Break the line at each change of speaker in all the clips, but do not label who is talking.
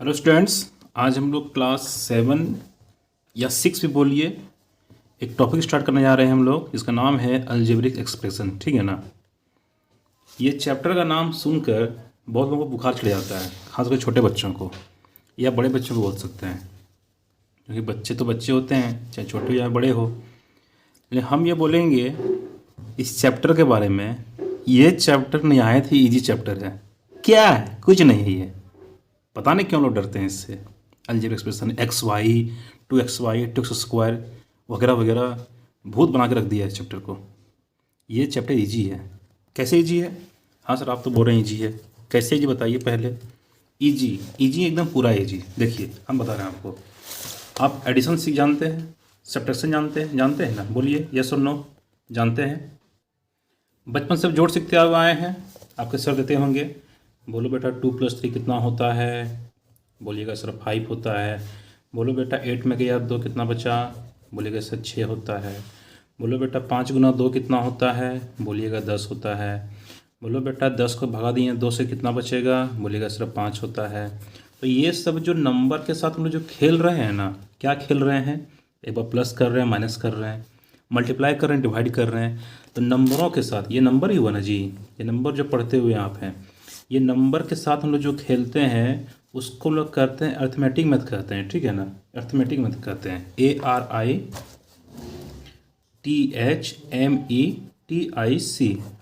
Hello students, आज हम लोग क्लास 7 या 6 भी बोलिए एक टॉपिक स्टार्ट करने जा रहे हैं हम लोग, जिसका नाम है अलजेब्रिक एक्सप्रेशन। ठीक है ना। ये चैप्टर का नाम सुनकर बहुत लोगों को बुखार चढ़ जाता है, खासकर छोटे बच्चों को या बड़े बच्चों को बोल सकते हैं, क्योंकि बच्चे तो बच्चे होते हैं, चाहे छोटे हो या बड़े हो। लेकिन हम ये बोलेंगे इस चैप्टर के बारे में, ये चैप्टर नहायत ही ईजी चैप्टर है। क्या है? कुछ नहीं है ये। पता नहीं क्यों लोग डरते हैं इससे। Algebraic expression x Y, 2xy, 2x² वगैरह वगैरह भूत बना के रख दिया है इस चैप्टर को। ये चैप्टर इजी है। कैसे इजी है? हाँ सर, आप तो बोल रहे हैं इजी है। कैसे इजी बताइए पहले। इजी इजी एकदम पूरा इजी। देखिए हम बता रहे हैं आपको। आप एडिशन सीख जानते हैं, सब्ट्रैक्शन जानते हैं ना? बोलिए यस और नो। जानते हैं? बचपन से जोड़ सीखते हुए आए हैं, आपके सर देते होंगे। बोलो बेटा 2+3 कितना होता है? बोलिएगा सर 5 होता है। बोलो बेटा 8 में गया 2 कितना बचा? बोलिएगा सर 6 होता है। बोलो बेटा 5 गुना 2 कितना होता है? बोलिएगा 10 होता है। बोलो बेटा 10 को भगा दिए 2 से कितना बचेगा? बोलिएगा सर 5 होता है। तो ये सब जो नंबर के साथ हम लोग जो खेल रहे हैं ना, क्या खेल रहे हैं? एक बार प्लस कर रहे हैं, माइनस कर रहे हैं, मल्टीप्लाई कर रहे हैं, डिवाइड कर रहे हैं। तो नंबरों के साथ, ये नंबर ही हुआ ना जी, ये नंबर जो पढ़ते हुए आप हैं, ये नंबर के साथ हम लोग जो खेलते हैं उसको लोग करते हैं अर्थमेटिक मेथड कहते हैं। ठीक है ना, अर्थमेटिक मेथड कहते हैं। ARITHMETIC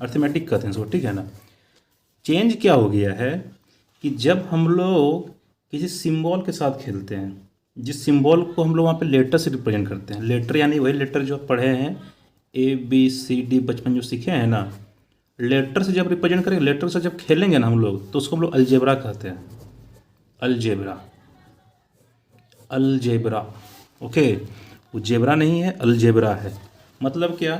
अर्थमेटिक कहते हैं इसको। ठीक है ना। चेंज क्या हो गया है कि जब हम लोग किसी सिंबल के साथ खेलते हैं, जिस सिंबल को हम लोग वहाँ पे लेटर से रिप्रेजेंट करते हैं, लेटर यानी वही लेटर जो आप पढ़े हैं ABCD बचपन जो सीखे हैं ना, लेटर से जब रिप्रेजेंट करेंगे, लेटर से जब खेलेंगे ना हम लोग, तो उसको हम लोग अलजेब्रा कहते हैं। Algebra, algebra. ओके, वो जेब्रा नहीं है, अलजेब्रा है। मतलब क्या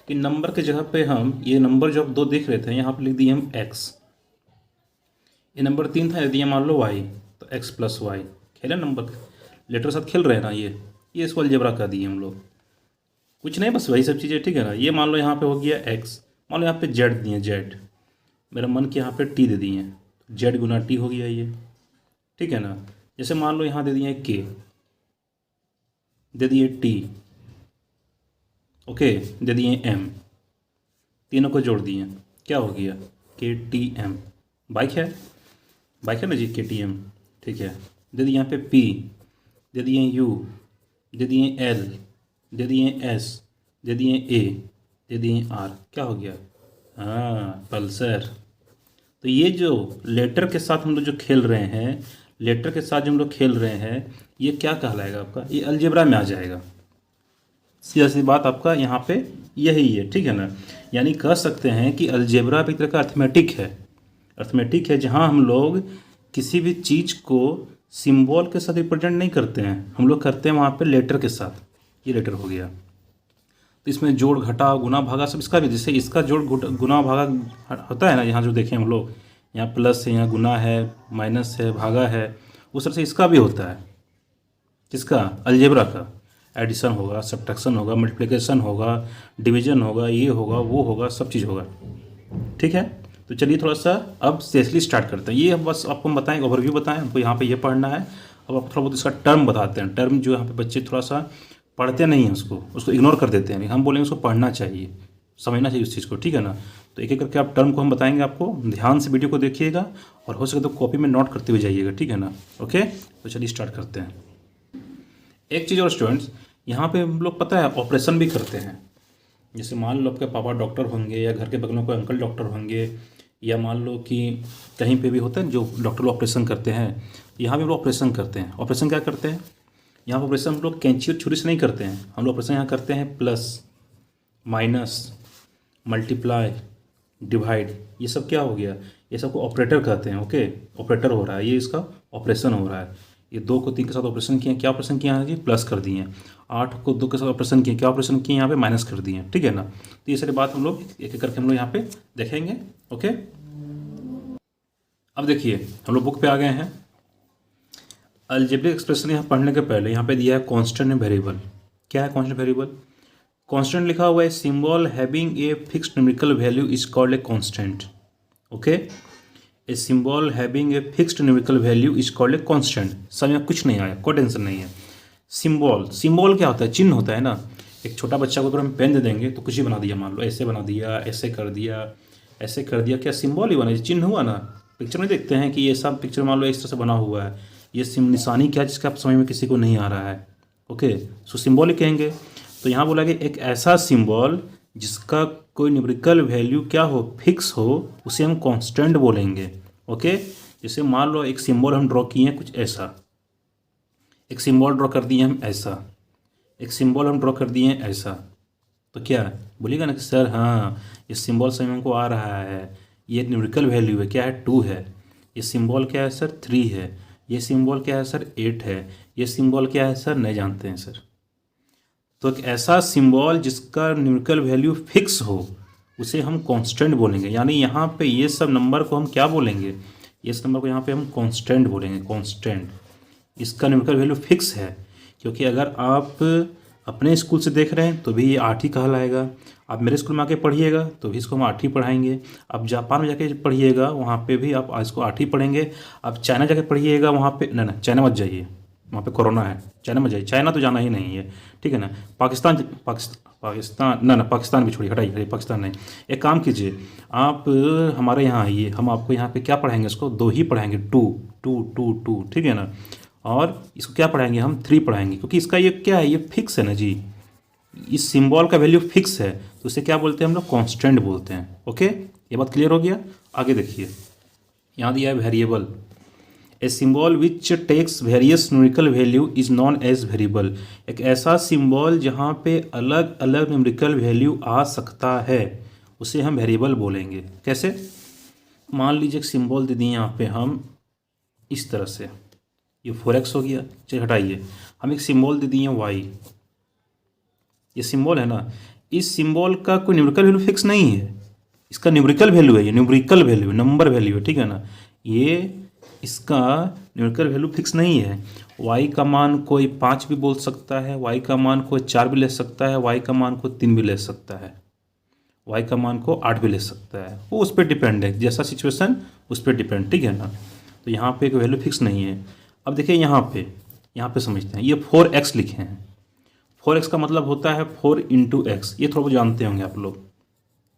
कि नंबर के जगह पे हम ये नंबर जो आप 2 देख रहे थे, यहाँ पे लिख दिए हम x। ये नंबर 3 था, यदि ये मान लो y, तो x+y। खेले नंबर लेटर के साथ खेल रहे हैं ना, ये इसको अलजेब्रा कह दिए हम लोग। कुछ नहीं, बस वही सब चीज़ें। ठीक है ना। ये मान लो यहाँ पे हो गया x, मान लो यहाँ पे z दिए, z मेरा मन के यहाँ पे t दे दिए, z गुना t हो गया ये। ठीक है ना। जैसे मान लो यहाँ दे दिए k, दे दिए t, ओके, दे दिए m, तीनों को जोड़ दिए, क्या हो गया? KTM। बाइक है, बाइक है ना जी, KTM। ठीक है। दे दिए यहाँ पे p, दे दिए u, दे दिए l, दे दिए s, दे दिए a, दे दिए r, क्या हो गया? हाँ, पल्सर। तो ये जो लेटर के साथ हम लोग जो खेल रहे हैं, लेटर के साथ जो हम लोग खेल रहे हैं, ये क्या कहलाएगा आपका? ये अलजेब्रा में आ जाएगा। सीधा सी बात आपका यहाँ पे यही है। ठीक है ना। यानी कह सकते हैं कि अलजेब्रा भी एक तरह का अर्थमेटिक है। अर्थमेटिक है जहाँ हम लोग किसी भी चीज़ को सिंबल के साथ रिप्रेजेंट नहीं करते हैं, हम लोग करते हैं वहाँ पे लेटर के साथ। ये लेटर हो गया, तो इसमें जोड़ घटा गुना भागा सब इसका भी, जैसे इसका जोड़ गुना भागा होता है ना, यहाँ जो देखें हम लोग, यहाँ प्लस है, यहाँ गुना है, माइनस है, भागा है, उस तरह से इसका भी होता है। किसका? अलजेब्रा का। एडिशन होगा, सब्ट्रैक्शन होगा, मल्टीप्लिकेशन होगा, डिवीजन होगा, ये होगा, वो होगा, सब चीज़ होगा। ठीक है। तो चलिए थोड़ा सा अब सीरियसली स्टार्ट करते हैं। ये हम बस आपको हम बताएं, ओवरव्यू बताएं, हमको यहाँ पे ये पढ़ना है। अब आप थोड़ा बहुत इसका टर्म बताते हैं। टर्म जो यहाँ पे बच्चे थोड़ा सा पढ़ते नहीं हैं, उसको इग्नोर कर देते हैं। हम बोलेंगे उसको पढ़ना चाहिए, समझना चाहिए उस चीज़ को। ठीक है ना। तो एक एक करके आप टर्म को हम बताएंगे आपको, ध्यान से वीडियो को देखिएगा और हो सके तो कॉपी में नोट करते हुए जाइएगा। ठीक है ना। ओके, तो चलिए स्टार्ट करते हैं। एक चीज़ और स्टूडेंट्स, यहाँ पे हम लोग पता है ऑपरेशन भी करते हैं। जैसे मान लो आपके पापा डॉक्टर होंगे, या घर के बगल में कोई अंकल डॉक्टर होंगे, या मान लो कि कहीं पे भी होता है जो डॉक्टर लोग ऑपरेशन करते हैं, यहाँ भी हम लोग ऑपरेशन करते हैं। ऑपरेशन क्या करते हैं? यहाँ पर ऑपरेशन हम लोग कैंची और छुरी से नहीं करते हैं, हम लोग ऑपरेशन यहाँ करते हैं प्लस, माइनस, मल्टीप्लाई, डिवाइड। ये सब क्या हो गया? ये सबको ऑपरेटर कहते हैं। ओके, ऑपरेटर हो रहा है, ये इसका ऑपरेशन हो रहा है। ये 2 को 3 के साथ ऑपरेशन किए, क्या ऑपरेशन किया है जी? प्लस कर दिए। 8 को 2 के साथ ऑपरेशन किए, क्या ऑपरेशन किए? यहाँ पे माइनस कर दिए। ठीक है ना। तो ये सारी बात हम लोग एक एक करके हम लोग यहाँ पे देखेंगे। ओके, अब देखिए हम लोग बुक पे आ गए हैं। अलजेब्रिक एक्सप्रेशन यहाँ पढ़ने के पहले यहाँ पे दिया है कांस्टेंट एंड वेरिएबल। क्या है कांस्टेंट वेरिएबल? कांस्टेंट लिखा हुआ है symbol having a fixed numerical value is called a constant. Okay, a symbol having a fixed numerical value is called a constant. समझ में कुछ नहीं आया, कोई टेंशन नहीं है। सिंबल, सिंबल क्या होता है? चिन्ह होता है ना। एक छोटा बच्चा को अगर हम पेन दे देंगे तो कुछ ही बना दिया, मान लो ऐसे बना दिया, ऐसे कर दिया, ऐसे कर दिया, क्या सिंबल ही बना, चिन्ह हुआ ना। पिक्चर में देखते हैं कि ये सब पिक्चर मान लो इस तरह से बना हुआ है, ये निशानी क्या जिसका आप समझ में किसी को नहीं आ रहा है। ओके, सो सिंबल ही कहेंगे। तो यहाँ बोला कि एक ऐसा सिंबल जिसका कोई न्यूमेरिकल वैल्यू क्या हो, फिक्स हो, उसे हम कांस्टेंट बोलेंगे। ओके, जैसे मान लो एक सिंबल हम ड्रॉ किए हैं कुछ ऐसा, एक सिंबल ड्रॉ कर दिए हम ऐसा, एक सिंबल हम ड्रॉ कर दिए हैं ऐसा, तो क्या बोलिएगा ना कि सर हाँ ये सिंबल समझ में हमको आ रहा है, ये न्यूमेरिकल वैल्यू है, क्या है 2 है, ये सिंबल क्या है सर 3 है, ये सिंबल क्या है सर 8 है, ये सिंबल क्या है सर नहीं जानते हैं सर। तो एक ऐसा सिंबल जिसका न्यूमेरिकल वैल्यू फिक्स हो उसे हम कांस्टेंट बोलेंगे। यानी यहाँ पे ये सब नंबर को हम क्या बोलेंगे, ये सब नंबर को यहाँ पे हम कांस्टेंट बोलेंगे, कांस्टेंट। इसका न्यूमेरिकल वैल्यू फिक्स है, क्योंकि अगर आप अपने स्कूल से देख रहे हैं तो भी ये 8 ही कहलाएगा, आप मेरे स्कूल में आके पढ़िएगा तो भी इसको हम 8 ही पढ़ाएंगे, आप जापान में जाके पढ़िएगा वहाँ पे भी आप इसको 8 ही पढ़ेंगे, आप चाइना जाके पढ़िएगा वहाँ पे ना चाइना मत जाइए, वहाँ पे कोरोना है, चाइना मत जाइए, चाइना तो जाना ही नहीं है, ठीक है ना। पाकिस्तान ना पाकिस्तान भी छोड़िए, हटाइए, पाकिस्तान नहीं। एक काम कीजिए, आप हमारे यहाँ आइए, हम आपको यहाँ पे क्या पढ़ाएंगे, इसको 2 ही पढ़ाएंगे, 2 2 2 2, ठीक है ना। और इसको क्या पढ़ाएंगे, हम 3 पढ़ाएंगे, क्योंकि इसका ये क्या है, ये फिक्स है ना जी, इस सिंबल का वैल्यू फिक्स है, तो उसे क्या बोलते हैं हम लोग, कांस्टेंट बोलते हैं। ओके, ये बात क्लियर हो गया। आगे देखिए, यहाँ दिया है variable. A symbol which takes various numerical value is known as variable. एक ऐसा सिंबल जहाँ पे अलग अलग न्यूमेरिकल वैल्यू आ सकता है उसे हम वेरिएबल बोलेंगे। कैसे, मान लीजिए एक सिंबल दे दिए यहाँ पे हम इस तरह से, ये 4x हो गया, चलिए हटाइए, हम एक सिंबल दे दिए y, ये सिंबल है ना, इस सिंबल का कोई न्यूमेरिकल वैल्यू फिक्स नहीं है, इसका न्यूमेरिकल वैल्यू है, ये न्यूमेरिकल वैल्यू है, नंबर वैल्यू है, ठीक है ना। ये इसका न्यूमेरिकल वैल्यू फिक्स नहीं है। y का मान कोई 5 भी बोल सकता है, y का मान कोई 4 भी ले सकता है, y का मान को 3 भी ले सकता है, y का मान को 8 भी ले सकता है, वो उस पर डिपेंड है, जैसा सिचुएशन उस पर डिपेंड, ठीक है ना। तो यहाँ पे एक वैल्यू फिक्स नहीं है। अब देखिए यहाँ पे समझते हैं, ये 4x लिखे हैं, 4x का मतलब होता है 4 × x, ये थोड़ा बहुत जानते होंगे आप लोग,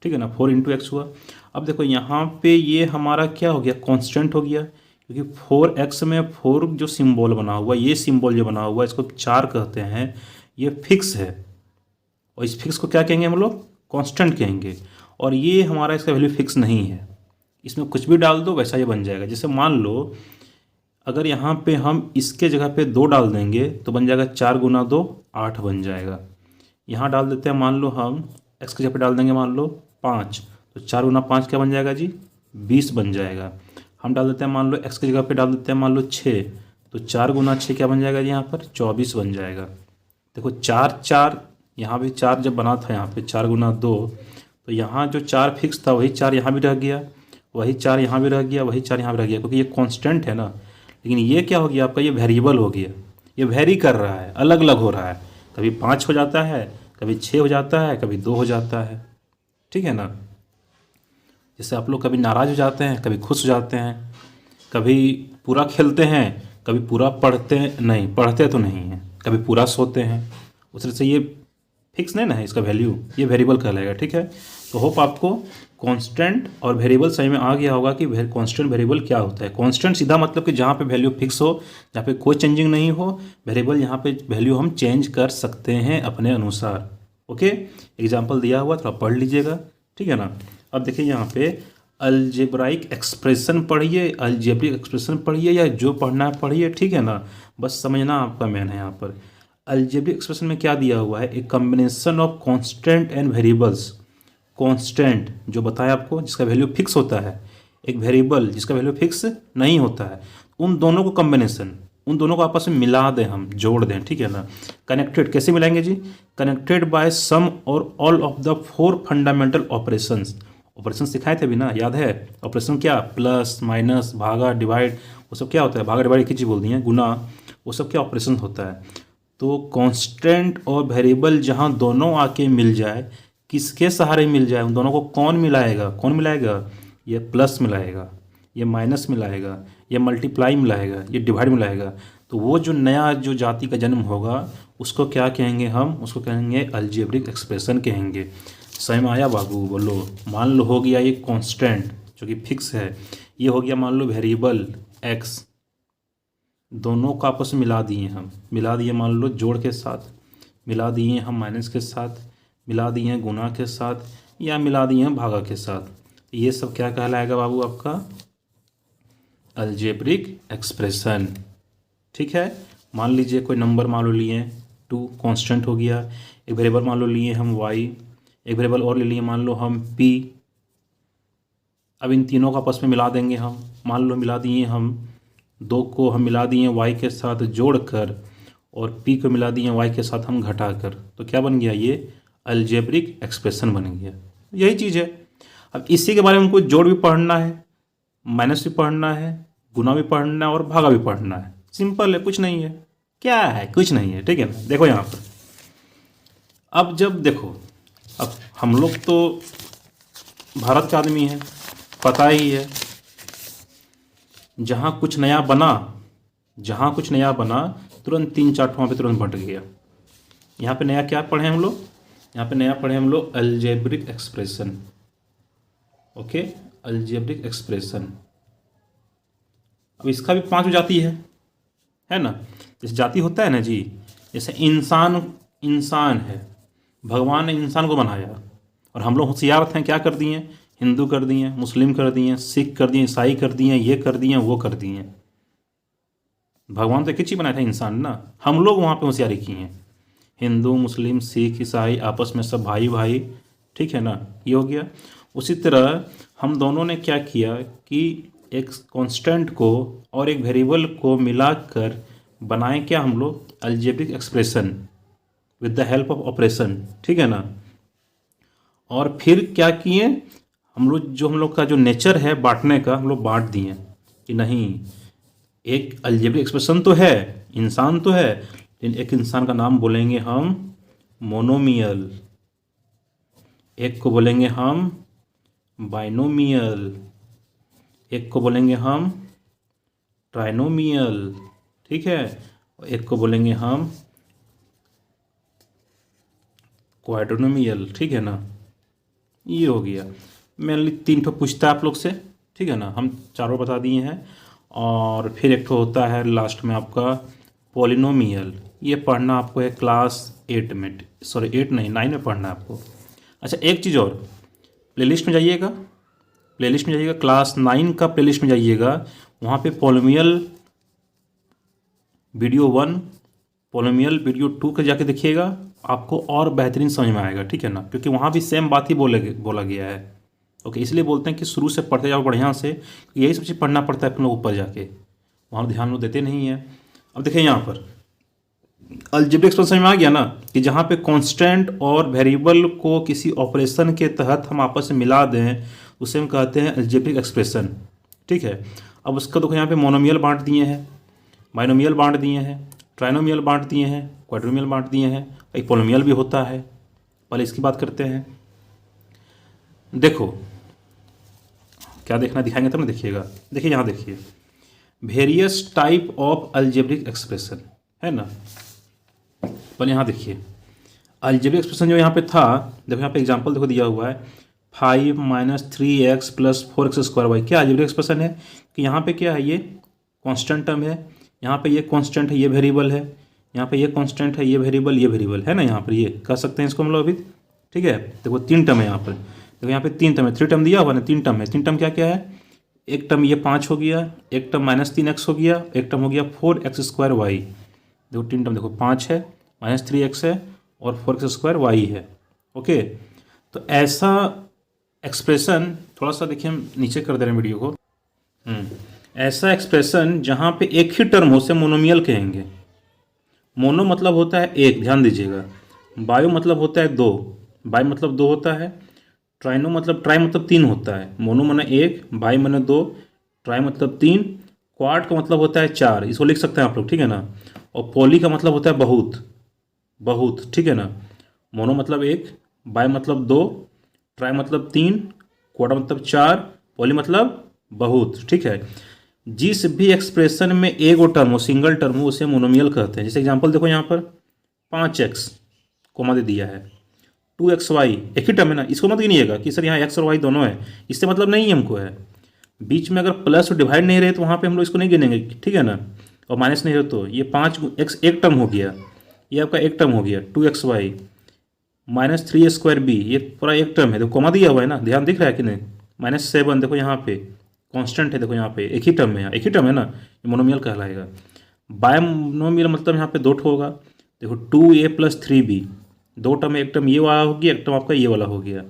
ठीक है ना, 4 × x हुआ। अब देखो यहाँ पे ये हमारा क्या हो गया, कांस्टेंट हो गया, क्योंकि 4x में 4 जो सिंबल बना हुआ, ये सिंबल जो बना हुआ इसको 4 कहते हैं, ये फिक्स है, और इस फिक्स को क्या कहेंगे हम लोग, कांस्टेंट कहेंगे। और ये हमारा इसका वैल्यू फिक्स नहीं है, इसमें कुछ भी डाल दो वैसा ये बन जाएगा। जैसे मान लो अगर यहाँ पे हम इसके जगह पे 2 डाल देंगे तो बन जाएगा 4 × 2 8 बन जाएगा। यहाँ डाल देते हैं, मान लो हम x की जगह पे डाल देंगे मान लो 5, तो 4 × 5 क्या बन जाएगा जी, 20 बन जाएगा। हम डाल देते हैं मान लो x की जगह पे डाल देते हैं मान लो 6, तो 4 × 6 क्या बन जाएगा जी, यहाँ पर 24 बन जाएगा। देखो 4 4, यहाँ भी 4 जब बना था यहाँ पे 4 × 2, तो यहाँ जो 4 फिक्स था वही 4 यहाँ भी रह गया, वही 4 यहाँ भी रह गया, वही 4 यहाँ भी रह गया, क्योंकि ये कांस्टेंट है ना। लेकिन ये क्या हो गया आपका, ये वेरिएबल हो गया, ये वेरी कर रहा है, अलग अलग हो रहा है, कभी 5 हो जाता है, कभी 6 हो जाता है, कभी 2 हो जाता है, ठीक है ना। जैसे आप लोग कभी नाराज़ हो जाते हैं, कभी खुश हो जाते हैं, कभी पूरा खेलते हैं, कभी पूरा पढ़ते तो नहीं हैं, कभी पूरा सोते हैं, उस तरह से ये फिक्स नहीं ना है इसका वैल्यू, ये वेरिएबल कहलाएगा, ठीक है। तो होप आपको कांस्टेंट और वेरिएबल समझ में आ गया होगा कि कांस्टेंट वेरिएबल क्या होता है। कांस्टेंट सीधा मतलब कि जहाँ पे वैल्यू फिक्स हो, जहाँ पे कोई चेंजिंग नहीं हो। वेरिएबल यहाँ पे वैल्यू हम चेंज कर सकते हैं अपने अनुसार। ओके, एग्जाम्पल दिया हुआ, थोड़ा पढ़ लीजिएगा, ठीक है ना। अब देखिए यहाँ पे अलजेब्राइक एक्सप्रेशन पढ़िए, अलजेब्रिक एक्सप्रेशन पढ़िए, या जो पढ़ना है पढ़िए, ठीक है ना, बस समझना आपका मेन है। यहाँ पर अलजेब्रिक एक्सप्रेशन में क्या दिया हुआ है, a combination of constant and variables. Constant जो बताया आपको जिसका वैल्यू फिक्स होता है, एक वेरिएबल जिसका वैल्यू फिक्स नहीं होता है, उन दोनों को कॉम्बिनेशन, उन दोनों को आपस में मिला दें, हम जोड़ दें, ठीक है ना। कनेक्टेड कैसे मिलाएंगे जी, कनेक्टेड बाय सम और all of the 4 fundamental operations. Operation सिखाए थे अभी ना, याद है ऑपरेशन क्या, प्लस माइनस भागा डिवाइड, वो सब क्या होता है, भागा डिवाइड एक ही चीज़ बोल दी है, गुना, वो सब क्या ऑपरेशन होता है। तो कांस्टेंट और वेरिएबल जहाँ दोनों आके मिल जाए, किसके सहारे मिल जाए, उन दोनों को कौन मिलाएगा, ये प्लस मिलाएगा, ये माइनस में लाएगा, ये मल्टीप्लाई में लाएगा, ये डिवाइड में लाएगा, तो वो जो नया जो जाति का जन्म होगा उसको क्या कहेंगे हम? उसको कहेंगे अलजेब्रिक एक्सप्रेशन कहेंगे। समझ में आया बाबू? बोलो। मान लो हो गया ये कांस्टेंट जो कि फिक्स है, ये हो गया मान लो वेरिएबल एक्स, दोनों को आपस में मिला दिए हम, मिला दिए मान लो जोड़ के साथ, मिला दिए हम माइनस के साथ, मिला दिए हैं गुना के साथ, या मिला दिए हैं भागा के साथ। ये सब क्या कहलाएगा बाबू? आपका अलजेब्रिक एक्सप्रेशन। ठीक है। मान लीजिए कोई नंबर मान लो लिए 2 कांस्टेंट हो गया, एक वेरिएबल मान लो लिए हम y, एक वेरिएबल और ले लिए मान लो हम p। अब इन तीनों को आपस में मिला देंगे हम, मान लो मिला दिए हम 2 को हम मिला दिए y के साथ जोड़कर, और p को मिला दिए y के साथ हम घटाकर, तो क्या बन गया? ये अलजेब्रिक एक्सप्रेशन बन गया। यही चीज़ है। अब इसी के बारे में हमको जोड़ भी पढ़ना है, माइनस भी पढ़ना है, गुना भी पढ़ना है और भागा भी पढ़ना है। सिंपल है, कुछ नहीं है। क्या है? कुछ नहीं है। ठीक है ना? देखो यहाँ पर, अब जब देखो, अब हम लोग तो भारत के आदमी हैं, पता ही है, जहाँ कुछ नया बना, जहाँ कुछ नया बना तुरंत 3-4 वहाँ पे तुरंत बंट गया। यहाँ पे नया क्या पढ़े हम लोग? यहाँ पे नया पढ़े हम लोग algebraic expression. Okay, algebraic expression. अब इसका भी 5 जाति है ना? जैसे जाति होता है ना जी, जैसे इंसान, इंसान है, भगवान ने इंसान को बनाया, और हम लोग होशियार थे, क्या कर दिए? हिंदू कर दिए, मुस्लिम कर दिए, सिख कर दिए, ईसाई कर दिए, ये कर दिए, वो कर दिए। भगवान तो एक ही चीज़ बनाया था, इंसान ना। हम लोग वहाँ पे होशियारी किए हैं, हिंदू मुस्लिम सिख ईसाई आपस में सब भाई भाई। ठीक है ना? ये हो गया। उसी तरह हम दोनों ने क्या किया कि एक कांस्टेंट को और एक वेरिएबल को मिलाकर बनाए क्या हम लोग? Algebraic expression with the help of operation. ठीक है ना? और फिर क्या किए हम लोग? जो हम लोग का जो नेचर है बांटने का, हम लोग बांट दिए कि नहीं, एक अलजेब्रिक एक्सप्रेशन तो है, इंसान तो है, लेकिन एक इंसान का नाम बोलेंगे हम मोनोमियल, एक को बोलेंगे हम बाइनोमियल, एक को बोलेंगे हम ट्राइनोमियल। ठीक है? और एक को बोलेंगे हम क्वाड्रोनोमियल। ठीक है ना? ये हो गया। मेनली 3 ठो पूछता है आप लोग से। ठीक है ना? हम चारों बता दिए हैं। और फिर एक ठो होता है लास्ट में आपका पॉलिनोमियल। ये पढ़ना आपको है क्लास 8 में, सॉरी 8 नहीं 9 में पढ़ना है आपको। अच्छा, एक चीज़ और, प्लेलिस्ट में जाइएगा, प्लेलिस्ट में जाइएगा, क्लास 9 का प्लेलिस्ट में जाइएगा, वहाँ पे पॉलिनोमियल वीडियो 1, पॉलिनोमियल वीडियो 2 के जाके देखिएगा, आपको और बेहतरीन समझ में आएगा। ठीक है ना? क्योंकि वहाँ भी सेम बात ही बोला गया है। ओके, इसलिए बोलते हैं कि शुरू से पढ़ते जाओ बढ़िया से, यही सब चीज़ पढ़ना पड़ता है अपन लोग ऊपर जाके, वहाँ ध्यान लोग देते नहीं है। अब देखिए यहाँ पर अलजेब्रिक एक्सप्रेशन समझ में आ गया ना, कि जहाँ पे कांस्टेंट और वेरिएबल को किसी ऑपरेशन के तहत हम आपस में मिला दें, उसे हम कहते हैं अलजेब्रिक एक्सप्रेशन। ठीक है? अब उसका देखो यहाँ पे मोनोमियल बांट दिए हैं, बाइनोमियल बांट दिए हैं, ट्राइनोमियल बांट दिए हैं, क्वाड्रोमियल बांट दिए हैं, एक पोलिनोमियल भी होता है। पहले इसकी बात करते हैं। देखो क्या देखना, दिखाएंगे तब ना, देखिएगा। देखिए यहाँ देखिए, various type of algebraic expression है ना। पर यहाँ देखिए अलजेब्रिक एक्सप्रेशन जो यहाँ पे था, देखो यहाँ पे एग्जांपल देखो दिया हुआ है 5 - 3x + 4x²y। क्या अलजेब्रिक एक्सप्रेशन है? कि यहाँ पे क्या है? ये कांस्टेंट टर्म है, यहाँ पे ये कांस्टेंट है, ये वेरिएबल है, यहाँ पे ये कांस्टेंट है, ये वेरिएबल है ना। यहाँ पर ये कह सकते हैं इसको हम लोग अभी। ठीक है? देखो 3 टर्म है यहाँ पर, देखो यहाँ पे 3 टर्म है, 3 टर्म दिया हुआ ना, 3 टर्म है। 3 टर्म क्या क्या है? एक टर्म ये 5 हो गया, एक टर्म -3x हो गया, एक टर्म हो गया 4x²y। देखो 3 टर्म, देखो 5 है, -3x है और 4x² है। ओके, तो ऐसा एक्सप्रेशन, थोड़ा सा देखिए हम नीचे कर दे रहे हैं वीडियो को। ऐसा एक्सप्रेशन जहाँ पे एक ही टर्म हो, उसे मोनोमियल कहेंगे। मोनो मतलब होता है एक, ध्यान दीजिएगा। बायो मतलब होता है 2, बाई मतलब 2 होता है। ट्राइनो मतलब, ट्राई मतलब 3 होता है। मोनो माने 1, बाई माने 2, ट्राई मतलब 3, क्वाड का मतलब होता है 4, इसको लिख सकते हैं आप लोग। ठीक है ना? और पॉली का मतलब होता है बहुत, बहुत। ठीक है ना? मोनो मतलब 1, बाई मतलब 2, ट्राई मतलब 3, क्वाड मतलब 4, पॉली मतलब बहुत, ठीक है। जिस भी एक्सप्रेशन में एक वो टर्म हो, सिंगल टर्म हो, उसे मोनोमियल कहते हैं। जैसे एग्जांपल देखो यहाँ पर 5x कोमा दे दिया है, 2xy एक ही टर्म है ना, इसको मत गिनिएगा कि सर यहाँ x और y दोनों है, इससे मतलब नहीं है हमको है। बीच में अगर प्लस और डिवाइड नहीं रहे तो वहाँ पे हम लोग इसको नहीं गिनेंगे, ठीक है ना। और माइनस नहीं रहे तो ये 5x एक टर्म हो गया, ये आपका एक टर्म हो गया 2xy माइनस 3a² b, ये पूरा एक टर्म है। देखो कोमा दिया हुआ है ना, ध्यान दिख रहा है कि नहीं। -7 देखो यहाँ पे कांस्टेंट है, देखो यहाँ पे एक ही टर्म है, यहाँ एक ही टर्म है ना, ये मोनोमियल कहलाएगा। बायमोनियल मतलब यहाँ पे दो ठो होगा। देखो 2a + 3b, दो टर्म है, एक टर्म ये वाला हो गया, एक टर्म आपका ये वाला हो गया,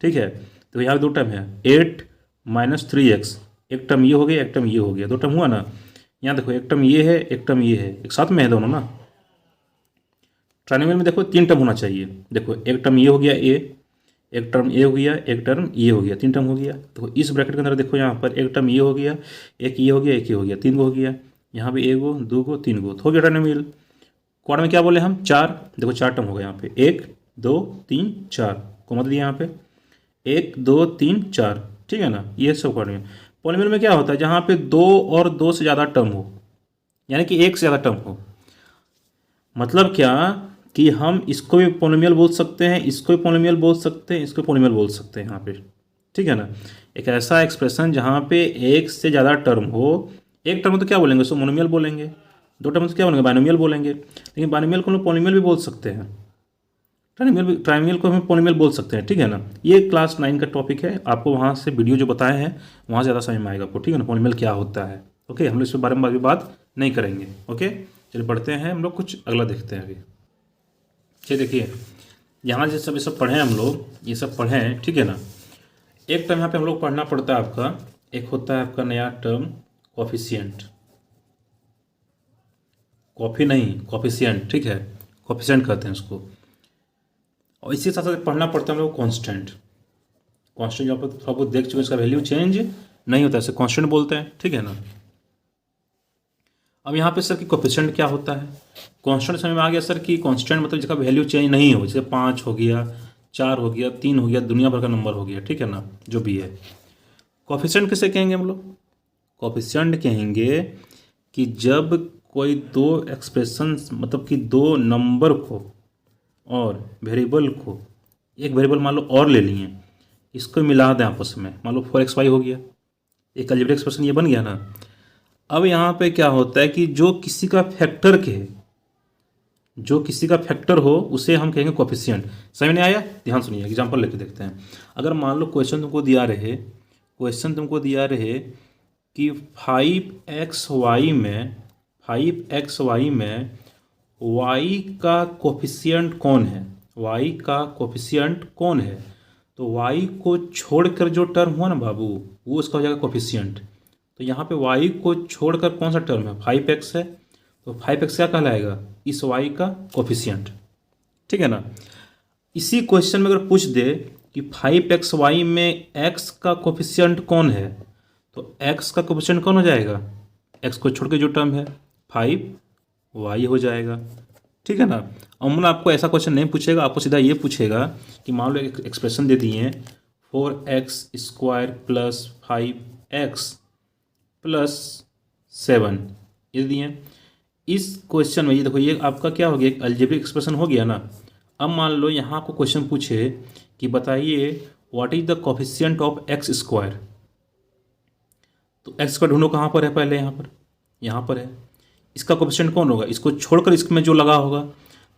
ठीक है। तो यहाँ दो टर्म है 8 - 3x, एक टर्म ये हो गया, एक टर्म ये हो गया, दो टर्म हुआ ना। यहाँ देखो एक टर्म ये है, एक टर्म ये है, एक साथ में है दोनों ना। ट्रायंगल में देखो तीन टर्म होना चाहिए। देखो एक टर्म ये हो गया a, एक टर्म ये हो गया, एक टर्म ये हो गया, तीन टर्म हो गया। तो इस ब्रैकेट के अंदर देखो यहाँ पर एक टर्म ये हो गया, एक ये हो गया, एक ये हो गया, तीन गो हो गया। यहाँ पे एक गो, दो गो, तीन गो, तो हो गया ट्रायंगल। क्वाड में क्या बोले हम, 4, देखो 4 टर्म हो गया यहाँ पे, 1 2 3 4, कोमा दिया यहाँ पे 1 2 3 4, ठीक है ना। ये सब क्वाड में। पॉलीमियल में क्या होता है, जहाँ पे 2 और 2 से ज़्यादा टर्म हो, यानी कि एक से ज़्यादा टर्म हो। मतलब क्या कि हम इसको भी पॉलीमियल बोल सकते हैं, इसको भी पॉलीमियल बोल सकते हैं, इसको पॉलीमियल बोल सकते हैं यहाँ पे, ठीक है ना। एक ऐसा एक्सप्रेशन जहाँ पे एक से ज़्यादा टर्म हो, एक टर्म तो क्या बोलेंगे, उसको मोनोमियल बोलेंगे। दो टर्म तो क्या बोलेंगे, बाइनोमियल बोलेंगे। लेकिन बाइनोमियल को हम लोग पॉलीमियल भी बोल सकते हैं, ट्रायंगल को हम पॉलीमियल बोल सकते हैं, ठीक है ना। ये क्लास 9 का टॉपिक है, आपको वहाँ से वीडियो जो बताए हैं वहाँ ज़्यादा समझ में आएगा आपको, ठीक है ना, पॉलीमियल क्या होता है। ओके, हम लोग इस बारे में अभी बात नहीं करेंगे। ओके, चलिए पढ़ते हैं हम लोग, कुछ अगला देखते हैं अभी। चलिए देखिए, यहाँ से सब ये सब पढ़े हम लोग, ये सब पढ़े हैं, ठीक है ना। एक टर्म यहाँ पे हम लोग पढ़ना पड़ता है आपका, एक होता है आपका नया टर्म कोफिशिएंट, कॉफी नहीं कोफिशिएंट, ठीक है, कोफिशिएंट कहते हैं उसको। और इसी साथ साथ पढ़ना पड़ता है हम लोग कांस्टेंट। कांस्टेंट जो आप थोड़ा बहुत देख चुके हैं, इसका वैल्यू चेंज नहीं होता, इसे कांस्टेंट बोलते हैं, ठीक है ना। अब यहाँ पे सर कि कोफिशिएंट क्या होता है, कांस्टेंट समझ में आ गया सर कि कांस्टेंट मतलब जिसका वैल्यू चेंज नहीं हो, जैसे 5 हो गया, 4 हो गया, 3 हो गया, दुनिया भर का नंबर हो गया, ठीक है ना, जो भी है। कोफिशिएंट किसे कहेंगे हम लोग, कोफिशिएंट कहेंगे कि जब कोई दो एक्सप्रेशन, मतलब कि दो नंबर को और वेरिएबल को, एक वेरिएबल मान लो और ले लिए, इसको मिला दें आपस में, मान लो 4xy हो गया, एक अलजेब्रिक एक्सप्रेशन ये बन गया ना। अब यहाँ पे क्या होता है कि जो किसी का फैक्टर के, जो किसी का फैक्टर हो उसे हम कहेंगे कोफिशिएंट। समझ नहीं आया, ध्यान सुनिए, एग्जांपल लेके देखते हैं। अगर मान लो क्वेश्चन तुमको दिया रहे, क्वेश्चन तुमको दिया रहे कि 5xy में, 5xy में y का कोफिशिएंट कौन है, y का कोफिशिएंट कौन है, तो y को छोड़कर जो टर्म हुआ ना बाबू, वो उसका हो जाएगा कोफिशिएंट। तो यहाँ पे y को छोड़कर कौन सा टर्म है, 5x है, तो 5x क्या कहलाएगा, इस y का कोफिशिएंट, ठीक है ना। इसी क्वेश्चन में अगर पूछ दे कि 5xy में x का कोफिशिएंट कौन है, तो x का कोफिशिएंट कौन हो जाएगा, x को छोड़ के जो टर्म है 5y हो जाएगा, ठीक है ना। अमूमन आपको ऐसा क्वेश्चन नहीं पूछेगा, आपको सीधा ये पूछेगा कि मान लो एक एक्सप्रेशन दे दिए 4x² + 5x + 7, ये दिए। इस क्वेश्चन में ये देखो, ये आपका क्या हो गया, एक अलजेब्रिक एक्सप्रेशन हो गया ना। अब मान लो यहाँ आपको क्वेश्चन पूछे कि बताइए what is the coefficient of x², तो x² ढूंढो कहाँ पर है, पहले यहाँ पर है। इसका कोफिशिएंट कौन होगा, इसको छोड़कर इसमें जो लगा होगा,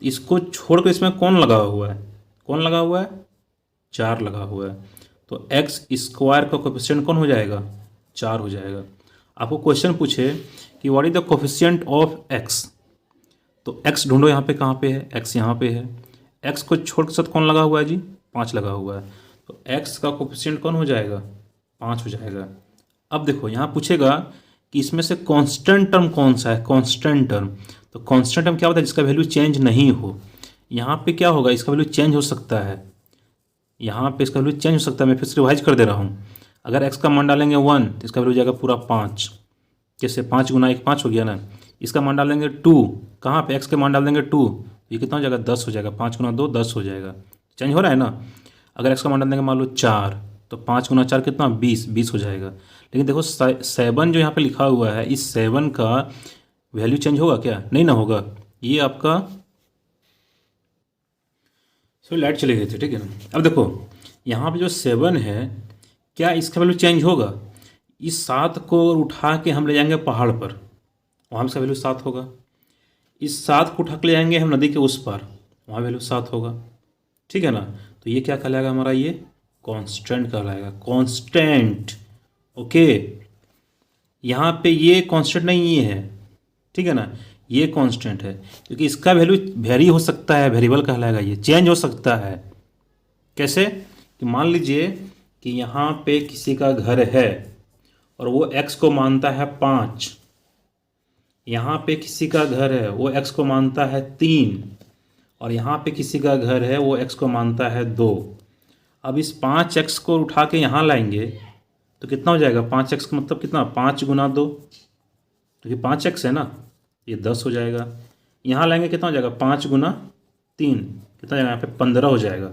इसको छोड़कर इसमें कौन लगा हुआ है, कौन लगा हुआ है, 4 लगा हुआ है, तो x² का कोफिशिएंट कौन हो जाएगा, 4 हो जाएगा। आपको क्वेश्चन पूछे कि what is the coefficient of x, तो x ढूंढो यहाँ पे कहाँ पे है, x यहाँ पे है, x को छोड़ के साथ कौन लगा हुआ है जी, 5 लगा हुआ है, तो x का कोफिशिएंट कौन हो जाएगा, 5 हो जाएगा। अब देखो यहाँ पूछेगा कि इसमें से कांस्टेंट टर्म कौन सा है, कांस्टेंट टर्म, तो कांस्टेंट टर्म क्या होता है, जिसका वैल्यू चेंज नहीं हो। यहाँ पे क्या होगा, इसका वैल्यू चेंज हो सकता है, यहाँ पे इसका वैल्यू चेंज हो सकता है। मैं फिर से रिवाइज कर दे रहा हूँ। अगर x का मान डालेंगे 1 तो इसका वैल्यू हो जाएगा पूरा 5, जैसे 5 × 1 5 हो गया ना। इसका मान डालेंगे 2, कहाँ पे x के मान डाल देंगे 2, ये कितना हो जाएगा, 10 हो जाएगा, 5 × 2 10 हो जाएगा, चेंज हो रहा है ना। अगर x का मान डाल देंगे मान लो 4, तो 5 × 4 कितना 20 हो जाएगा। लेकिन देखो 7 जो यहाँ पे लिखा हुआ है, इस 7 का वैल्यू चेंज होगा क्या? नहीं ना होगा। ये आपका लाइट चली गई थी, ठीक है ना। अब देखो यहाँ पे जो 7 है, क्या इसका वैल्यू चेंज होगा? इस 7 को उठा के हम ले जाएंगे पहाड़ पर, वहाँ इसका वैल्यू 7 होगा। इस 7 को उठा के ले जाएंगे हम नदी के उस पार, वहाँ वैल्यू 7 होगा, ठीक है ना। तो ये क्या कहलाएगा हमारा? ये कांस्टेंट कहलाएगा, कांस्टेंट। ओके, यहाँ पे ये कांस्टेंट नहीं है, ठीक है ना, ये कांस्टेंट है, क्योंकि इसका वैल्यू वेरी हो सकता है, वेरिएबल कहलाएगा, ये चेंज हो सकता है। कैसे? कि मान लीजिए कि यहाँ पे किसी का घर है और वो x को मानता है 5, यहाँ पे किसी का घर है वो x को मानता है 3, और यहाँ पे किसी का घर है वो x को मानता है 2। अब इस 5x को उठा के यहाँ लाएंगे तो कितना हो जाएगा? 5x का मतलब कितना? 5 × 2, क्योंकि 5x है ना, ये 10 हो जाएगा। यहाँ लाएंगे कितना हो जाएगा? 5 × 3 कितना हो जाएगा? यहाँ पे 15 हो जाएगा।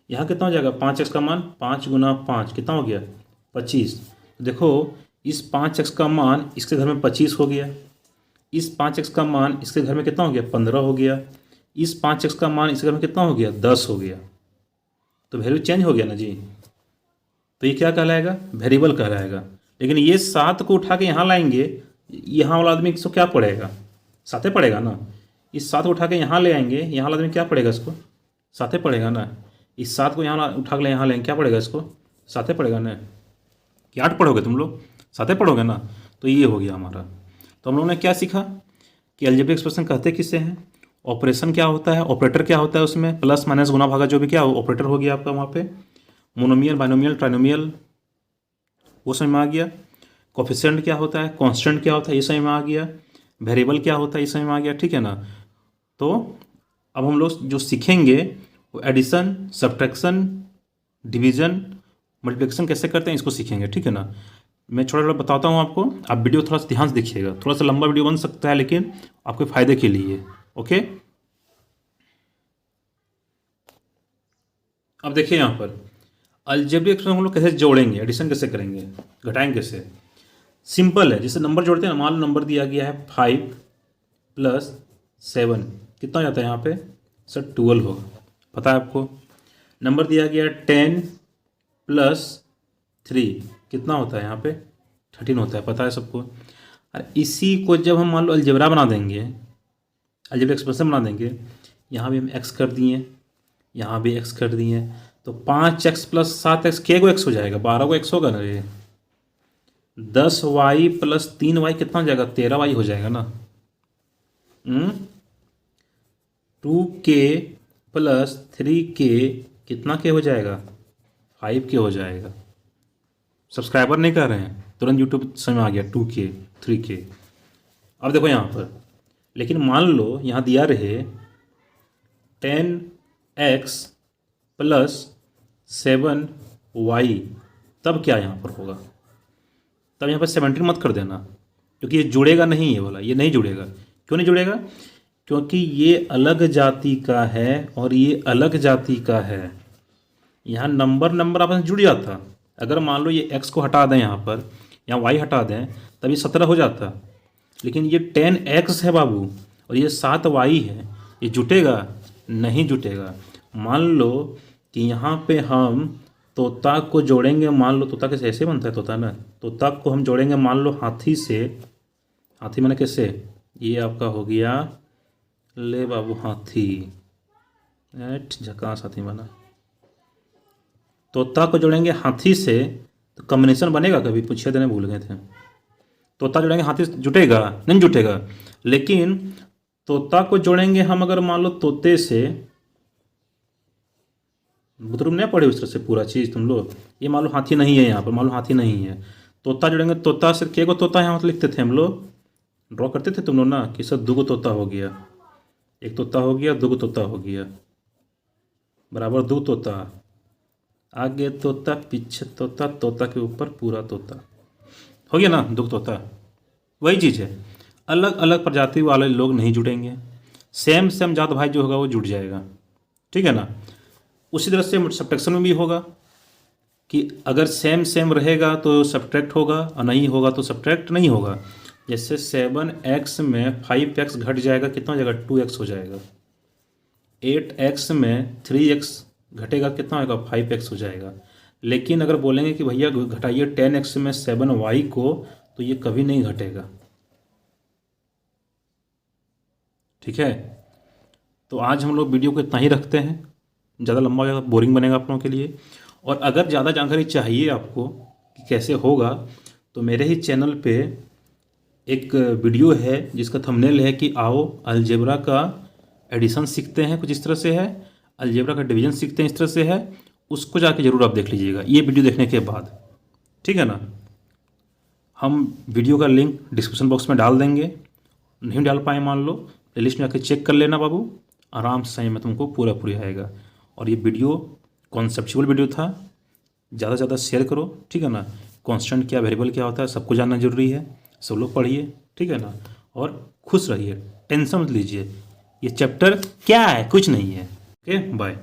यहाँ कितना हो जाएगा? 5x का मान 5 × 5 कितना हो गया? 25। देखो इस 5x का मान इसके घर में 25 हो गया, इस 5x का मान इसके घर में कितना हो गया? 15 हो गया, इस 5x का मान इसके घर में कितना हो गया? 10 हो गया। तो वैल्यू चेंज हो गया ना जी। तो ये क्या कहलाएगा? वेरिएबल कहलाएगा। लेकिन ये 7 को उठा के यहाँ लाएंगे, यहाँ वाला आदमी इसको क्या पड़ेगा? 7 पड़ेगा ना। इस 7 को उठा के यहाँ ले आएंगे, यहाँ वाला आदमी क्या पड़ेगा? इसको 7 पड़ेगा ना। इस 7 को यहाँ उठा के यहाँ लेंगे, क्या पड़ेगा? इसको 7 पड़ेगा ना। कि 8 पढ़ोगे तुम लोग? 7 पढ़ोगे ना। तो ये हो गया हमारा। तो हम लोगों ने क्या सीखा कि अलजेब्रिक एक्सप्रेशन कहते किससे हैं, ऑपरेशन क्या होता है, ऑपरेटर क्या होता है उसमें, प्लस माइनस गुना भागा जो भी क्या ऑपरेटर हो गया आपका वहाँ पे, मोनोमियल बाइनोमियल ट्राइनोमियल वो समझ में आ गया, कोफिशिएंट क्या होता है, कांस्टेंट क्या होता है ये समझ में आ गया, वेरिएबल क्या होता है ये समझ में आ गया, ठीक है ना। तो अब हम लोग जो सीखेंगे वो एडिशन, सब्ट्रैक्शन, डिवीजन, मल्टीप्लिकेशन कैसे करते हैं इसको सीखेंगे, ठीक है ना। मैं थोड़ा थोड़ा बताता हूँ आपको, आप वीडियो थोड़ा सा ध्यान से देखिएगा, थोड़ा सा लंबा वीडियो बन सकता है लेकिन आपके फ़ायदे के लिए। ओके, अब देखिए यहाँ पर अलजेब्रिक एक्सप्रेशन हम लोग कैसे जोड़ेंगे, एडिशन कैसे करेंगे, घटाएंगे कैसे। सिंपल है, जैसे नंबर जोड़ते हैं ना, मान लो नंबर दिया गया है 5 + 7 कितना हो जाता है यहाँ पे सर? 12 होगा, पता है आपको। नंबर दिया गया है 10 + 3 कितना होता है यहाँ पे? 13 होता है, पता है सबको। और इसी को जब हम मान लो अलजेब्रा बना देंगे, अलजेब्रिक एक्सप्रेशन बना देंगे, यहाँ भी हम x कर दिए, यहाँ भी x कर दिए, तो 5x + 7x के गो x हो जाएगा? 12 को x होगा ना ये। 10y + 3y कितना हो जाएगा? 13y हो जाएगा ना। 2k + 3k कितना k हो जाएगा? 5k हो जाएगा। सब्सक्राइबर नहीं कर रहे हैं, तुरंत यूट्यूब समझ में आ गया 2k 3k। अब देखो यहाँ पर, लेकिन मान लो यहाँ दिया रहे 10x + 7y, तब क्या यहाँ पर होगा? तब यहाँ पर 17 मत कर देना, क्योंकि ये जुड़ेगा नहीं, ये वाला ये नहीं जुड़ेगा। क्यों नहीं जुड़ेगा? क्योंकि ये अलग जाति का है और ये अलग जाति का है। यहाँ नंबर आपस में जुड़ जाता। अगर मान लो ये x को हटा दें यहाँ पर, यहाँ y हटा दें, तब ये 17 हो जाता। लेकिन ये 10x है बाबू और ये 7y है, ये जुटेगा? नहीं जुटेगा। मान लो कि यहाँ पे हम तोता को जोड़ेंगे, मान लो तोता कैसे ऐसे बनता है तोता ना, तोता को हम जोड़ेंगे मान लो हाथी से, हाथी माने कैसे? ये आपका हो गया, ले बाबू हाथी, झकास हाथी बना। तोता को जोड़ेंगे हाथी से तो कॉम्बिनेशन बनेगा? कभी पूछे देने भूल गए थे। तोता जोड़ेंगे हाथी से, जुटेगा? नहीं जुटेगा। लेकिन तोता को जोड़ेंगे हम अगर मान लो तोते से, बुतरुम नहीं पढ़े उस तरह से पूरा चीज़ तुम लोग। ये मान लो हाथी नहीं है यहाँ पर, मान लो हाथी नहीं है, तोता जोड़ेंगे, तोता से के गो तोता यहाँ पर लिखते थे हम लोग, ड्रॉ करते थे तुम लोग ना, कि सर 2 तोता हो गया, एक तोता हो गया, 2 तोता हो गया, बराबर 2 तोता, आगे तोता, पीछे तोता, तोता के ऊपर पूरा तोता, हो गया ना 2 तोता। वही चीज़ है, अलग अलग प्रजाति वाले लोग नहीं जुड़ेंगे, सेम जात भाई जो होगा वो जुड़ जाएगा, ठीक है ना। उसी तरह से सब्ट्रैक्शन में भी होगा कि अगर सेम सेम रहेगा तो सब्ट्रैक्ट होगा और नहीं होगा तो सब्ट्रैक्ट नहीं होगा। जैसे 7x में 5x घट जाएगा, कितना हो जाएगा, 2x हो जाएगा। 8x में 3x घटेगा, कितना होगा, 5x हो जाएगा। लेकिन अगर बोलेंगे कि भैया घटाइए 10x में 7y को, तो ये कभी नहीं घटेगा। ठीक है, तो आज हम लोग वीडियो को इतना ही रखते हैं, ज़्यादा लंबा हो जाएगा, बोरिंग बनेगा आप लोगों के लिए। और अगर ज़्यादा जानकारी चाहिए आपको कि कैसे होगा, तो मेरे ही चैनल पे एक वीडियो है जिसका थंबनेल है कि आओ अलजेब्रा का एडिशन सीखते हैं, कुछ इस तरह से है, अलजेब्रा का डिवीजन सीखते हैं, इस तरह से है। उसको जाके ज़रूर आप देख लीजिएगा ये वीडियो देखने के बाद, ठीक है ना। हम वीडियो का लिंक डिस्क्रिप्शन बॉक्स में डाल देंगे, नहीं डाल पाए मान लो, लिस्ट में आके चेक कर लेना बाबू, आराम से में तुमको पूरा पूरी आएगा। और ये वीडियो कॉन्सेप्चुअल वीडियो था, ज़्यादा से ज़्यादा शेयर करो, ठीक है ना। कांस्टेंट क्या, वेरिएबल क्या होता है, सबको जानना जरूरी है, सब लोग पढ़िए, ठीक है ना। और खुश रहिए, टेंशन मत लीजिए, ये चैप्टर क्या है, कुछ नहीं है। Okay, bye.